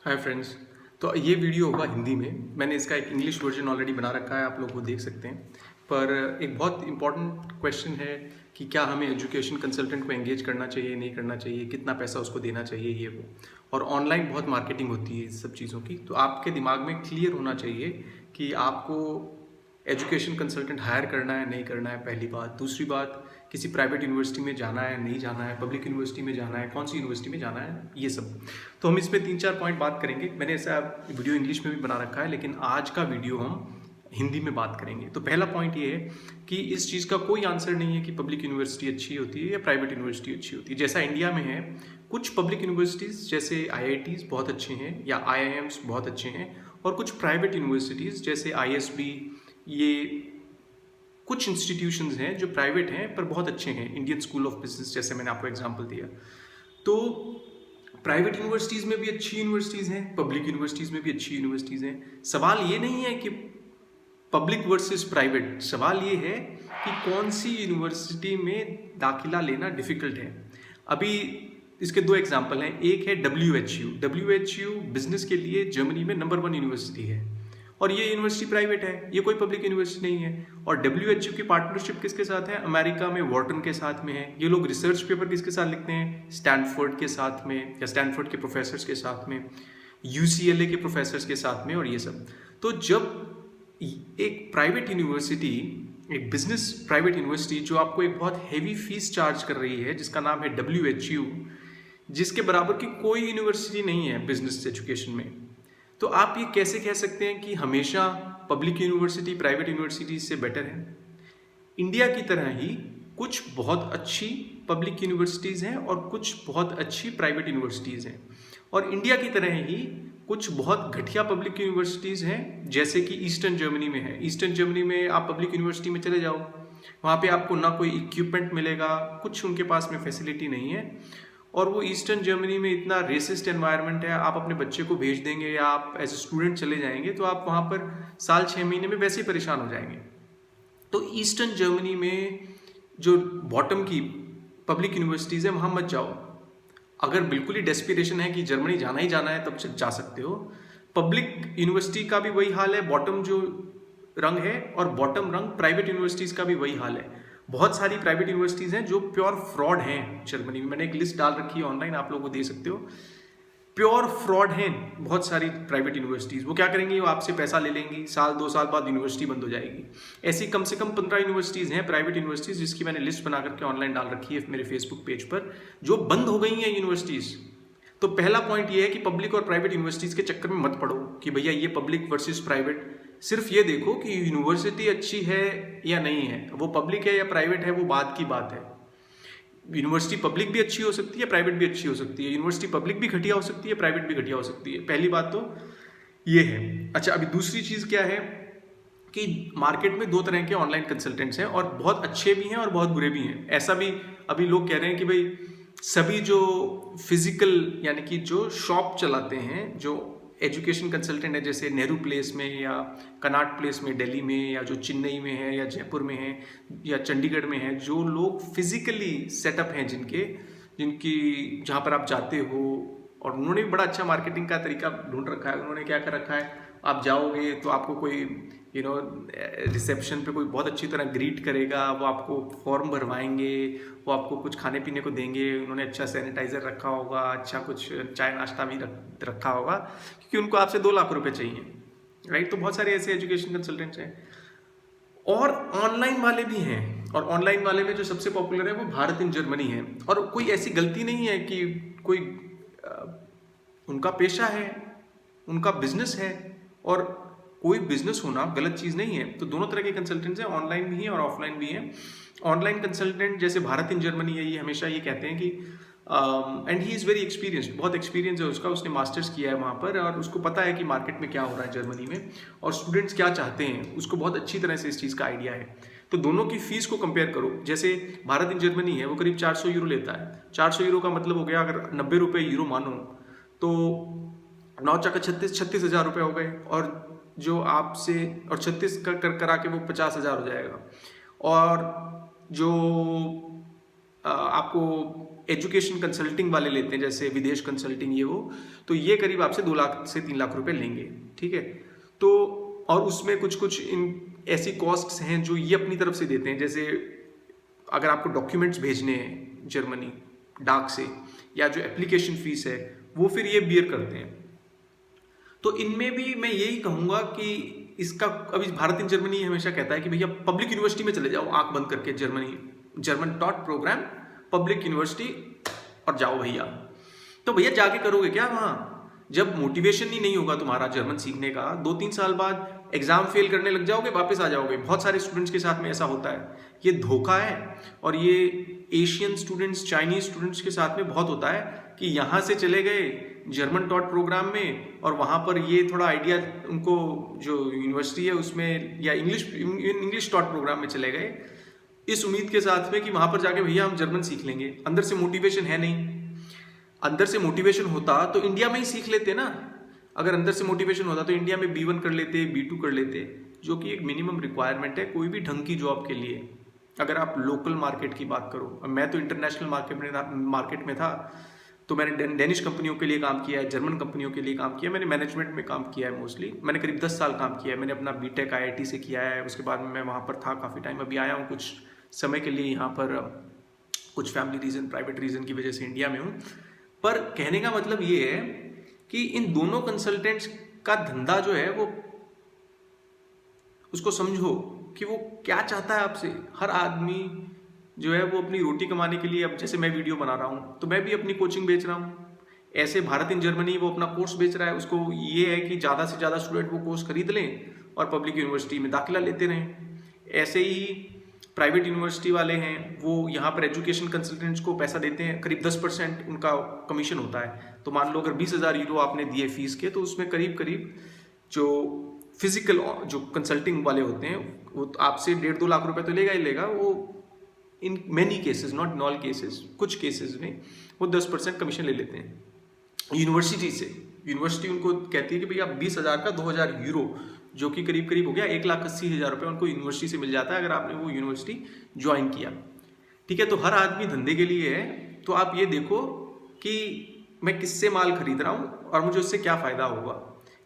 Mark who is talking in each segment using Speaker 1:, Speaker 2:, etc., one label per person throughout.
Speaker 1: Hi friends. तो ये video होगा हिंदी में। मैंने इसका एक इंग्लिश वर्जन ऑलरेडी बना रखा है, आप लोग वो देख सकते हैं। पर एक बहुत इंपॉर्टेंट क्वेश्चन है कि क्या हमें एजुकेशन कंसल्टेंट को एंगेज करना चाहिए, नहीं करना चाहिए, कितना पैसा उसको देना चाहिए, ये वो। और ऑनलाइन बहुत मार्केटिंग होती है इस सब चीज़ों की, तो आपके दिमाग में क्लियर होना चाहिए कि आपको एजुकेशन कंसल्टेंट हायर करना है, नहीं करना है, पहली बात। दूसरी बात, किसी प्राइवेट यूनिवर्सिटी में जाना है, नहीं जाना है, पब्लिक यूनिवर्सिटी में जाना है, कौन सी यूनिवर्सिटी में जाना है, ये सब। तो हम इसमें 3-4 पॉइंट बात करेंगे। मैंने ऐसा वीडियो इंग्लिश में भी बना रखा है, लेकिन आज का वीडियो हम हिंदी में बात करेंगे। तो पहला पॉइंट ये है कि इस चीज़ का कोई आंसर नहीं है कि पब्लिक यूनिवर्सिटी अच्छी होती है या प्राइवेट यूनिवर्सिटी अच्छी होती है। जैसा इंडिया में है, कुछ पब्लिक यूनिवर्सिटीज़ जैसे आईआईटीज़ बहुत अच्छे हैं या आईआईएम्स बहुत अच्छे हैं, और कुछ प्राइवेट यूनिवर्सिटीज़ जैसे आईएसबी, ये कुछ इंस्टीट्यूशंस हैं जो प्राइवेट हैं पर बहुत अच्छे हैं। इंडियन स्कूल ऑफ बिजनेस जैसे मैंने आपको एग्जांपल दिया। तो प्राइवेट यूनिवर्सिटीज़ में भी अच्छी यूनिवर्सिटीज़ हैं, पब्लिक यूनिवर्सिटीज़ में भी अच्छी यूनिवर्सिटीज़ हैं। सवाल ये नहीं है कि पब्लिक वर्सेस प्राइवेट, सवाल ये है कि कौन सी यूनिवर्सिटी में दाखिला लेना डिफ़िकल्ट है। अभी इसके दो एग्जांपल हैं। एक है डब्ल्यू बिजनेस के लिए जर्मनी में नंबर 1 यूनिवर्सिटी है, और ये यूनिवर्सिटी प्राइवेट है, ये कोई पब्लिक यूनिवर्सिटी नहीं है। और डब्ल्यू की पार्टनरशिप किसके साथ है? अमेरिका में वॉर्टन के साथ में है। ये लोग रिसर्च पेपर किसके साथ लिखते हैं? स्टैनफोर्ड के साथ में, या स्टैनफोर्ड के प्रोफेसर्स के साथ में, यूसीएलए के प्रोफेसर्स के साथ में, और ये सब। तो जब एक प्राइवेट यूनिवर्सिटी, एक बिजनेस प्राइवेट यूनिवर्सिटी जो आपको एक बहुत हैवी फीस चार्ज कर रही है, जिसका नाम है डब्ल्यू, जिसके बराबर की कोई यूनिवर्सिटी नहीं है बिजनेस एजुकेशन में, तो आप ये कैसे कह सकते हैं कि हमेशा पब्लिक यूनिवर्सिटी प्राइवेट यूनिवर्सिटी से बेटर है? इंडिया की तरह ही कुछ बहुत अच्छी पब्लिक यूनिवर्सिटीज़ हैं और कुछ बहुत अच्छी प्राइवेट यूनिवर्सिटीज़ हैं, और इंडिया की तरह ही कुछ बहुत घटिया पब्लिक यूनिवर्सिटीज़ हैं, जैसे कि ईस्टर्न जर्मनी में है। ईस्टर्न जर्मनी में आप पब्लिक यूनिवर्सिटी में चले जाओ, वहाँ पे आपको ना कोई इक्विपमेंट मिलेगा, कुछ उनके पास में फैसिलिटी नहीं है, और वो ईस्टर्न जर्मनी में इतना रेसिस्ट एनवायरनमेंट है। आप अपने बच्चे को भेज देंगे या आप एज ए स्टूडेंट चले जाएंगे तो आप वहाँ पर साल 6 महीने में वैसे ही परेशान हो जाएंगे। तो ईस्टर्न जर्मनी में जो बॉटम की पब्लिक यूनिवर्सिटीज़ है, वहाँ मत जाओ। अगर बिल्कुल ही डेस्पिरेशन है कि जर्मनी जाना ही जाना है, तब जा सकते हो। पब्लिक यूनिवर्सिटी का भी वही हाल है, बॉटम जो रंग है, और बॉटम रंग प्राइवेट यूनिवर्सिटीज़ का भी वही हाल है। बहुत सारी प्राइवेट यूनिवर्सिटीज़ हैं जो प्योर फ्रॉड हैं जर्मनी में। मैंने एक लिस्ट डाल रखी है ऑनलाइन, आप लोग को दे सकते हो। प्योर फ्रॉड हैं बहुत सारी प्राइवेट यूनिवर्सिटीज़। वो क्या करेंगी? वो आपसे पैसा ले लेंगी, साल 2 साल बाद यूनिवर्सिटी बंद हो जाएगी। ऐसी कम से कम 15 यूनिवर्सिटीज़ हैं प्राइवेट यूनिवर्सिटीज़, जिसकी मैंने लिस्ट बना करके ऑनलाइन डाल रखी है मेरे फेसबुक पेज पर, जो बंद हो गई हैं यूनिवर्सिटीज़। तो पहला पॉइंट ये है कि पब्लिक और प्राइवेट यूनिवर्सिटीज़ के चक्कर में मत पड़ो कि भैया ये पब्लिक वर्सेस प्राइवेट। सिर्फ ये देखो कि यूनिवर्सिटी अच्छी है या नहीं है, वो पब्लिक है या प्राइवेट है, वो बात की बात है। यूनिवर्सिटी पब्लिक भी अच्छी हो सकती है, प्राइवेट भी अच्छी हो सकती है। यूनिवर्सिटी पब्लिक भी घटिया हो सकती है, प्राइवेट भी घटिया हो सकती है। पहली बात तो ये है। अच्छा, अभी दूसरी चीज़ क्या है कि मार्केट में दो तरह के ऑनलाइन कंसल्टेंट्स हैं, और बहुत अच्छे भी हैं और बहुत बुरे भी हैं। ऐसा भी अभी लोग कह रहे हैं कि भाई सभी जो फिजिकल यानी कि जो शॉप चलाते हैं, जो एजुकेशन कंसल्टेंट है, जैसे नेहरू प्लेस में या कनॉट प्लेस में दिल्ली में, या जो चेन्नई में है या जयपुर में है या चंडीगढ़ में है, जो लोग फिजिकली सेटअप हैं जिनके जिनकी जहाँ पर आप जाते हो, और उन्होंने भी बड़ा अच्छा मार्केटिंग का तरीका ढूंढ रखा है। उन्होंने क्या कर रखा है, आप जाओगे तो आपको कोई रिसेप्शन पे कोई बहुत अच्छी तरह ग्रीट करेगा, वो आपको फॉर्म भरवाएंगे, वो आपको कुछ खाने पीने को देंगे। उन्होंने अच्छा सैनिटाइज़र रखा होगा, अच्छा कुछ चाय नाश्ता भी रखा होगा, क्योंकि उनको आपसे 2 लाख रुपए चाहिए, राइट? तो बहुत सारे ऐसे एजुकेशन कंसल्टेंट्स हैं, और ऑनलाइन वाले भी हैं। और ऑनलाइन वाले में जो सबसे पॉपुलर है वो भारत इन जर्मनी है। और कोई ऐसी गलती नहीं है कि कोई उनका पेशा है, उनका बिजनेस है, और कोई बिजनेस होना गलत चीज़ नहीं है। तो दोनों तरह के कंसल्टेंट्स हैं, ऑनलाइन भी हैं और ऑफलाइन भी हैं। ऑनलाइन कंसल्टेंट जैसे भारत इन जर्मनी है, ये हमेशा ये कहते हैं कि and he is very experienced, बहुत एक्सपीरियंस है उसका, उसने मास्टर्स किया है वहाँ पर, और उसको पता है कि मार्केट में क्या हो रहा है जर्मनी में और स्टूडेंट्स क्या चाहते हैं, उसको बहुत अच्छी तरह से इस चीज़ का आइडिया है। तो दोनों की फीस को कंपेयर करो। जैसे भारत इन जर्मनी है, वो करीब 400 यूरो लेता है। 400 यूरो का मतलब हो गया, अगर 90 रुपये यूरो मानो तो 9 चौका 36 हज़ार रुपये हो गए, और जो आपसे, और 36 करा के वो 50,000 हो जाएगा। और जो आपको एजुकेशन कंसल्टिंग वाले लेते हैं, जैसे विदेश कंसल्टिंग ये वो, तो ये करीब आपसे 2 लाख से 3 लाख रुपए लेंगे, ठीक है। तो और उसमें कुछ कुछ इन ऐसी कॉस्ट्स हैं जो ये अपनी तरफ से देते हैं, जैसे अगर आपको डॉक्यूमेंट्स भेजने हैं जर्मनी डाक से, या जो एप्लीकेशन फीस है वो फिर ये बियर करते हैं। तो इनमें भी मैं यही कहूँगा कि इसका अभी भारत इन जर्मनी हमेशा कहता है कि भैया पब्लिक यूनिवर्सिटी में चले जाओ, आंख बंद करके German taught programme public university और जाओ भैया। तो भैया जाके करोगे क्या वहाँ, जब मोटिवेशन ही नहीं होगा तुम्हारा जर्मन सीखने का, 2-3 साल बाद एग्जाम फेल करने लग जाओगे, वापस आ जाओगे। बहुत सारे स्टूडेंट्स के साथ में ऐसा होता है, ये धोखा है। और ये एशियन स्टूडेंट्स, चाइनीज स्टूडेंट्स के साथ में बहुत होता है कि यहाँ से चले गए जर्मन टॉट प्रोग्राम में, और वहाँ पर ये थोड़ा आइडिया उनको जो यूनिवर्सिटी है उसमें, या इंग्लिश टॉट प्रोग्राम में चले गए इस उम्मीद के साथ में कि वहाँ पर जाके भैया हम जर्मन सीख लेंगे। अंदर से मोटिवेशन है नहीं। अंदर से मोटिवेशन होता तो इंडिया में ही सीख लेते ना। अगर अंदर से मोटिवेशन होता तो इंडिया में B1 कर लेते, B2 कर लेते, जो कि एक मिनिमम रिक्वायरमेंट है कोई भी ढंग की जॉब के लिए। अगर आप लोकल मार्केट की बात करो, मैं तो इंटरनेशनल मार्केट में था, तो मैंने डेनिश कंपनियों के लिए काम किया है, जर्मन कंपनियों के लिए काम किया, मैंने मैनेजमेंट में काम किया है मोस्टली। मैंने करीब 10 साल काम किया है। मैंने अपना बीटेक IIT से किया है, उसके बाद मैं वहाँ पर था काफ़ी टाइम। अभी आया हूँ कुछ समय के लिए यहाँ पर, कुछ फैमिली रीज़न, प्राइवेट रीज़न की वजह से इंडिया में हूँ। पर कहने का मतलब ये है कि इन दोनों कंसल्टेंट्स का धंधा जो है वो, उसको समझो कि वो क्या चाहता है आपसे। हर आदमी जो है वो अपनी रोटी कमाने के लिए, अब जैसे मैं वीडियो बना रहा हूँ तो मैं भी अपनी कोचिंग बेच रहा हूँ, ऐसे भारत इन जर्मनी वो अपना कोर्स बेच रहा है। उसको ये है कि ज़्यादा से ज़्यादा स्टूडेंट वो कोर्स खरीद लें और पब्लिक यूनिवर्सिटी में दाखिला लेते रहें। ऐसे ही प्राइवेट यूनिवर्सिटी वाले हैं, वो यहाँ पर एजुकेशन कंसल्टेंट्स को पैसा देते हैं, करीब 10% उनका कमीशन होता है। तो मान लो अगर 20,000 यूरो आपने दिए फीस के, तो उसमें करीब करीब जो फिजिकल जो कंसल्टिंग वाले होते हैं वो आपसे 1.5-2 लाख रुपए तो लेगा ही लेगा। वो in many cases, not in all cases, कुछ केसेस में वो 10% कमीशन ले लेते हैं यूनिवर्सिटी से। यूनिवर्सिटी उनको कहती है कि भैया 20,000 का 2,000 यूरो, जो कि करीब करीब हो गया 1,80,000 रुपये उनको यूनिवर्सिटी से मिल जाता है अगर आपने वो यूनिवर्सिटी ज्वाइन किया। ठीक है, तो हर आदमी धंधे के लिए है। तो आप ये देखो कि मैं किससे माल खरीद रहा हूँ और मुझे उससे क्या फ़ायदा होगा।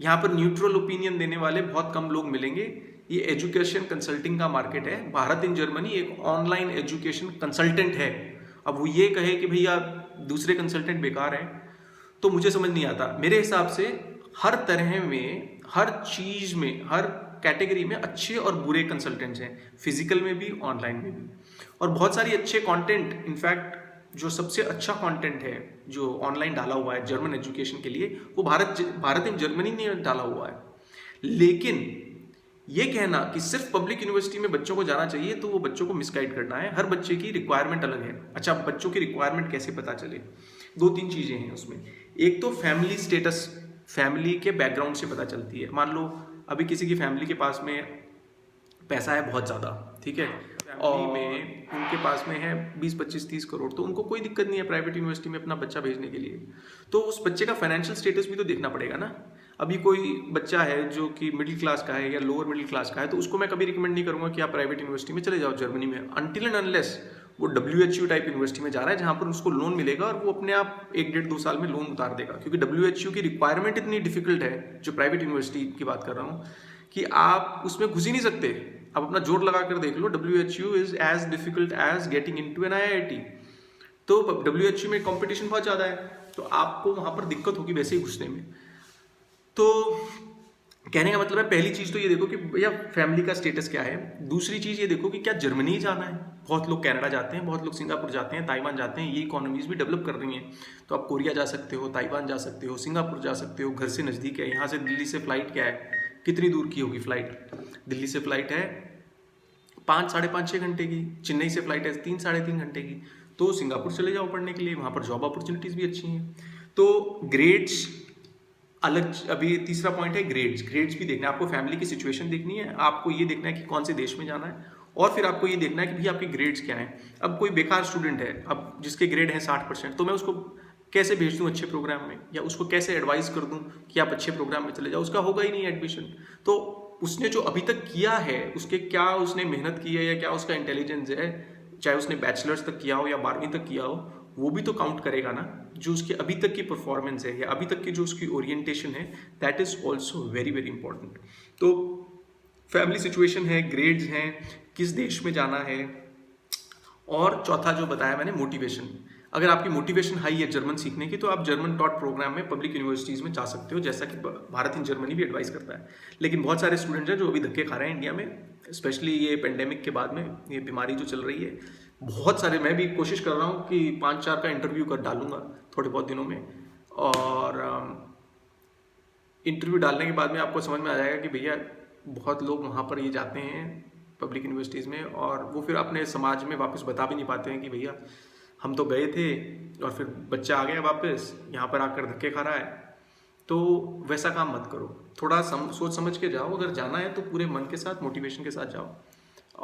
Speaker 1: यहाँ पर न्यूट्रल ओपिनियन देने वाले बहुत कम लोग मिलेंगे। ये एजुकेशन कंसल्टिंग का मार्केट है। भारत इन जर्मनी एक ऑनलाइन एजुकेशन कंसल्टेंट है। अब वो ये कहे कि भैया दूसरे कंसल्टेंट बेकार हैं, तो मुझे समझ नहीं आता। मेरे हिसाब से हर तरह में, हर चीज़ में, हर कैटेगरी में अच्छे और बुरे कंसल्टेंट्स हैं, फिजिकल में भी, ऑनलाइन में भी। और बहुत सारी अच्छे कंटेंट, इनफैक्ट जो सबसे अच्छा कंटेंट है जो ऑनलाइन डाला हुआ है जर्मन एजुकेशन के लिए, वो भारत इन जर्मनी ने डाला हुआ है। लेकिन ये कहना कि सिर्फ पब्लिक यूनिवर्सिटी में बच्चों को जाना चाहिए, तो वो बच्चों को मिसगाइड करना है। हर बच्चे की रिक्वायरमेंट अलग है। अच्छा, बच्चों की रिक्वायरमेंट कैसे पता चले? 2-3 चीज़ें हैं उसमें। एक तो फैमिली स्टेटस, फैमिली के बैकग्राउंड से पता चलती है। मान लो अभी किसी की फैमिली के पास में पैसा है बहुत ज़्यादा, ठीक है, और उनके पास में है 20-25-30 करोड़, तो उनको कोई दिक्कत नहीं है प्राइवेट यूनिवर्सिटी में अपना बच्चा भेजने के लिए। तो उस बच्चे का फाइनेंशियल स्टेटस भी तो देखना पड़ेगा ना। अभी कोई बच्चा है जो कि मिडिल क्लास का है या लोअर मिडिल क्लास का है, तो उसको मैं कभी रिकमेंड नहीं करूँगा कि आप प्राइवेट यूनिवर्सिटी में चले जाओ जर्मनी में, अनटिल एंड अनलेस वो WHO टाइप यूनिवर्सिटी में जा रहा है जहाँ पर उसको लोन मिलेगा और वो अपने आप 1-1.5-2 साल में लोन उतार देगा। क्योंकि WHO की रिक्वायरमेंट इतनी डिफिकल्ट है, जो प्राइवेट यूनिवर्सिटी की बात कर रहा हूँ, कि आप उसमें घुस ही नहीं सकते। आप अपना जोर लगा कर देख लो, WHO is as difficult as getting into an IIT। तो WHO में कंपटीशन बहुत ज़्यादा है, तो आपको वहाँ पर दिक्कत होगी वैसे ही घुसने में। तो कहने का मतलब है, पहली चीज़ तो ये देखो कि भैया फैमिली का स्टेटस क्या है। दूसरी चीज़ ये देखो कि क्या जर्मनी जाना है। बहुत लोग कनाडा जाते हैं, बहुत लोग सिंगापुर जाते हैं, ताइवान जाते हैं। ये इकोनॉमीज भी डेवलप कर रही हैं, तो आप कोरिया जा सकते हो, ताइवान जा सकते हो, सिंगापुर जा सकते हो, घर से नज़दीक है। यहाँ से दिल्ली से फ़्लाइट क्या है, कितनी दूर की होगी फ़्लाइट? दिल्ली से फ़्लाइट है 5-5.5-6 घंटे की, चेन्नई से फ़्लाइट है 3-3.5 घंटे की। तो सिंगापुर चले जाओ पढ़ने के लिए, वहाँ पर जॉब अपॉर्चुनिटीज़ भी अच्छी हैं। तो ग्रेड्स अलग। अभी तीसरा पॉइंट है ग्रेड्स। ग्रेड्स भी देखना है आपको, फैमिली की सिचुएशन देखनी है, आपको ये देखना है कि कौन से देश में जाना है, और फिर आपको ये देखना है कि भैया आपके ग्रेड्स क्या हैं। अब कोई बेकार स्टूडेंट है, अब जिसके ग्रेड हैं 60%, तो मैं उसको कैसे भेज दूँ अच्छे प्रोग्राम में, या उसको कैसे एडवाइस कर दूँ कि आप अच्छे प्रोग्राम में चले जाओ? उसका होगा ही नहीं एडमिशन। तो उसने जो अभी तक किया है, उसके क्या उसने मेहनत की है, या क्या उसका इंटेलिजेंस है, चाहे उसने बैचलर्स तक किया हो या 12वीं तक किया हो, वो भी तो काउंट करेगा ना, जो उसकी अभी तक की परफॉर्मेंस है या अभी तक की जो उसकी ओरिएंटेशन है, that is also very very important. तो फैमिली सिचुएशन है, ग्रेड्स हैं, किस देश में जाना है, और चौथा जो बताया मैंने मोटिवेशन। अगर आपकी मोटिवेशन हाई है जर्मन सीखने की तो आप जर्मन टॉट प्रोग्राम में पब्लिक यूनिवर्सिटीज़ में जा सकते हो, जैसा कि भारत इन जर्मनी भी एडवाइस करता है। लेकिन बहुत सारे स्टूडेंट्स हैं जो अभी धक्के खा रहे हैं इंडिया में, स्पेशली ये पेंडेमिक के बाद में, ये बीमारी जो चल रही है। बहुत सारे, मैं भी कोशिश कर रहा हूँ कि 5-4 का इंटरव्यू कर डालूंगा थोड़े बहुत दिनों में, और इंटरव्यू डालने के बाद में आपको समझ में आ जाएगा कि भैया बहुत लोग वहाँ पर ये जाते हैं पब्लिक यूनिवर्सिटीज़ में, और वो फिर अपने समाज में वापस बता भी नहीं पाते हैं कि भैया हम तो गए थे और फिर बच्चा आ गया वापस यहाँ पर आकर धक्के खा रहा है। तो वैसा काम मत करो, थोड़ा सोच समझ के जाओ। अगर जाना है तो पूरे मन के साथ, मोटिवेशन के साथ जाओ।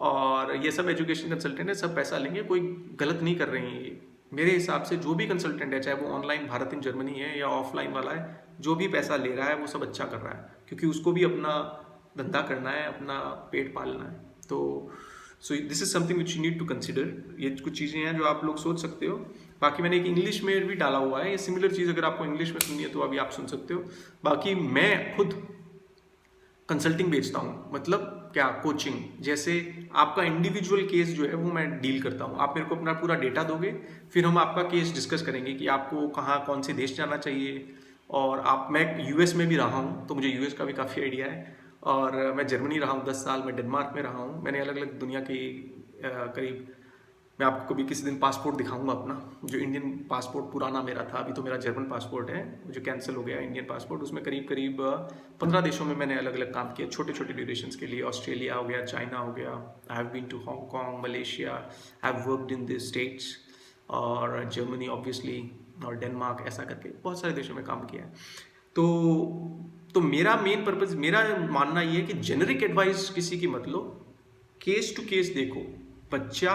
Speaker 1: और ये सब एजुकेशन कंसल्टेंट है, सब पैसा लेंगे, कोई गलत नहीं कर रहे हैं ये। मेरे हिसाब से जो भी कंसल्टेंट है, चाहे वो ऑनलाइन भारत इन जर्मनी है या ऑफलाइन वाला है, जो भी पैसा ले रहा है वो सब अच्छा कर रहा है, क्योंकि उसको भी अपना धंधा करना है, अपना पेट पालना है। तो so this is something which you need to consider. ये कुछ चीज़ें हैं जो आप लोग सोच सकते हो। बाकी मैंने एक इंग्लिश में भी डाला हुआ है, ये सिमिलर चीज़ अगर आपको इंग्लिश में सुननी है तो अभी आप सुन सकते हो। बाकी मैं खुद कंसल्टिंग बेचता हूँ, मतलब क्या, कोचिंग। जैसे आपका इंडिविजुअल केस जो है वो मैं डील करता हूँ। आप मेरे को अपना पूरा डेटा दोगे, फिर हम आपका केस डिस्कस करेंगे कि आपको कहाँ, कौन से देश जाना चाहिए। और मैं यूएस में भी रहा हूँ तो मुझे यूएस का भी काफ़ी आइडिया है, और मैं जर्मनी रहा हूँ 10 साल, मैं डेनमार्क में रहा हूँ। मैंने अलग अलग दुनिया की करीब, मैं आपको कभी किसी दिन पासपोर्ट दिखाऊंगा अपना, जो इंडियन पासपोर्ट पुराना मेरा था, अभी तो मेरा जर्मन पासपोर्ट है जो कैंसिल हो गया इंडियन पासपोर्ट। उसमें करीब करीब 15 देशों में मैंने अलग अलग काम किया, छोटे छोटे ड्यूरेशंस के लिए। ऑस्ट्रेलिया हो गया, चाइना हो गया, I have been to Hong Kong, Malaysia, I have worked in the States, और जर्मनी ऑब्वियसली, और डेनमार्क, ऐसा करके बहुत सारे देशों में काम किया है। तो मेरा मेन पर्पज़, मेरा मानना ये है कि जेनरिक एडवाइस किसी की मत लो, केस टू केस देखो। बच्चा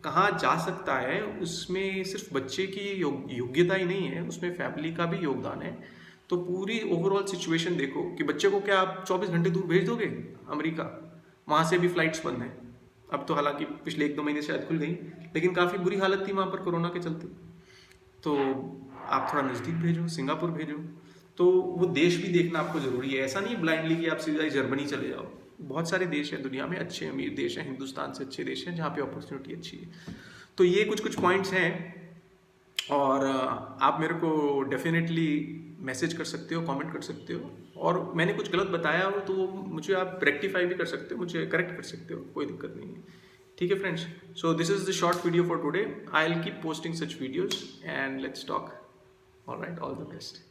Speaker 1: कहाँ जा सकता है, उसमें सिर्फ बच्चे की योग्यता ही नहीं है, उसमें फैमिली का भी योगदान है। तो पूरी ओवरऑल सिचुएशन देखो कि बच्चे को क्या आप 24 घंटे दूर भेज दोगे अमेरिका, वहाँ से भी फ्लाइट्स बंद हैं। अब तो हालांकि पिछले 1-2 महीने शायद खुल गई, लेकिन काफ़ी बुरी हालत थी वहाँ पर कोरोना के चलते। तो आप थोड़ा नज़दीक भेजो, सिंगापुर भेजो। तो वो देश भी देखना आपको ज़रूरी है। ऐसा नहीं ब्लाइंडली कि आप सीधा जर्मनी चले जाओ। बहुत सारे देश हैं दुनिया में, अच्छे अमीर देश हैं, हिंदुस्तान से अच्छे देश हैं जहाँ पे अपॉर्चुनिटी अच्छी है। तो ये कुछ पॉइंट्स हैं, और आप मेरे को डेफिनेटली मैसेज कर सकते हो, कमेंट कर सकते हो, और मैंने कुछ गलत बताया हो तो मुझे आप रेक्टिफाई भी कर सकते हो, मुझे करेक्ट कर सकते हो, कोई दिक्कत नहीं है। ठीक है friends, so this is the short video for today. I will keep posting such videos and let's talk. Alright, all the best.